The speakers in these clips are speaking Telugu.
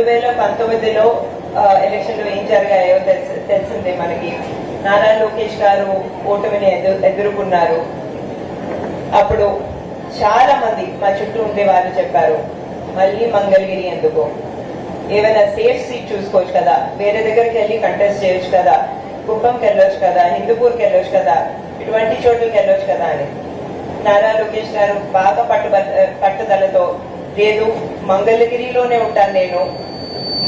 2019లో ఎలక్షన్లు ఏం జరిగాయో తెలిసిందే మనకి. నారా లోకేష్ గారు ఓటమిని ఎదుర్కొన్నారు. అప్పుడు చాలా మంది మా చుట్టూ ఉండే వాళ్ళు చెప్పారు, మళ్ళీ మంగళగిరి ఎందుకు, ఏమైనా సేఫ్ సీట్ చూసుకోవచ్చు కదా, వేరే దగ్గరికి వెళ్ళి కంటెస్ట్ చేయొచ్చు కదా, కుప్పంకి వెళ్ళొచ్చు కదా, హిందూపూర్కి వెళ్ళొచ్చు కదా, ఇటువంటి చోట్లకి వెళ్ళొచ్చు కదా అని. నారా లోకేష్ గారు బాగా పట్టుదలతో, లేదు మంగళగిరిలోనే ఉంటాను నేను,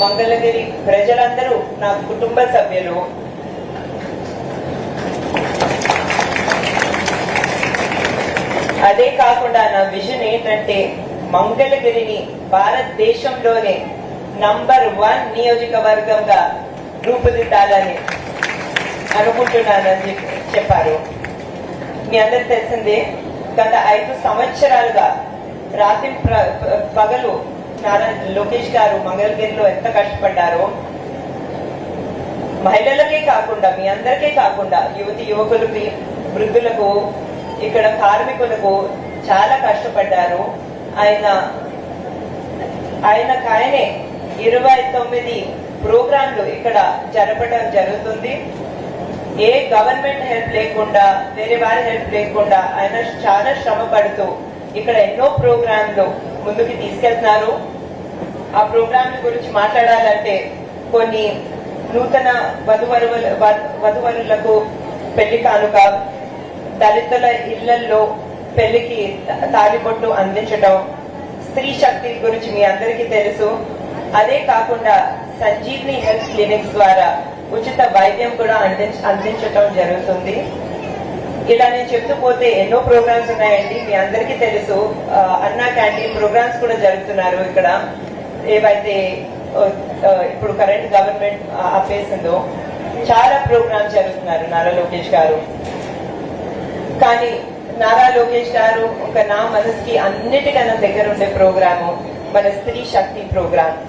మంగళగిరి ప్రజలందరూ నా కుటుంబ సభ్యులు, అదే కాకుండా నా విజన్ ఏంటంటే మంగళగిరిని భారతదేశంలోనే నంబర్ 1 నియోజకవర్గంగా రూపుదిద్దాలని అనుకుంటున్నానని చెప్పారు. మీ అందరికి తెలిసిందే, గత 5 సంవత్సరాలుగా రాత్రి పగలు నారా లోకేష్ గారు మంగళగిరిలో ఎంత కష్టపడ్డారో, మహిళలకే కాకుండా మీ అందరికీ కాకుండా యువకులకి, వృద్ధులకు, ఇక్కడ కార్మికులకు చాలా కష్టపడ్డారు. ఆయనే 29 ప్రోగ్రాంలు ఇక్కడ జరపడం జరుగుతుంది. ఏ గవర్నమెంట్ హెల్ప్ లేకుండా, వేరే వారి హెల్ప్ లేకుండా ఆయన చాలా శ్రమ పడుతూ ఇక్కడ ఎన్నో ప్రోగ్రాంలు ముందుకు తీసుకెళ్తున్నారు. ఆ ప్రోగ్రాంల గురించి మాట్లాడాలంటే కొన్ని నూతన వధువరులకు పెళ్లి కానుక, దళితుల ఇళ్లలో పెళ్లికి తాలిబొట్టు అందించడం, స్త్రీ శక్తి గురించి మీ అందరికీ తెలుసు. అదే కాకుండా సంజీవిని హెల్త్ క్లినిక్స్ ద్వారా ఉచిత వైద్యం కూడా అందించడం జరుగుతుంది. ఇలా నేను చెప్తూ పోతే ఎన్నో ప్రోగ్రామ్స్ ఉన్నాయండి, మీ అందరికీ తెలుసు. అన్నా క్యాంటీన్ ప్రోగ్రామ్స్ కూడా జరుగుతున్నారు ఇక్కడ. ఏవైతే ఇప్పుడు కరెంట్ గవర్నమెంట్ ఆపేసిందో చాలా ప్రోగ్రామ్స్ జరుగుతున్నారు నారా లోకేష్ గారు. కానీ నారా లోకేష్ గారు ఇంకా నా మనసుకి అన్నిటికన్నా దగ్గర ఉండే ప్రోగ్రాము మన స్త్రీ శక్తి ప్రోగ్రామ్.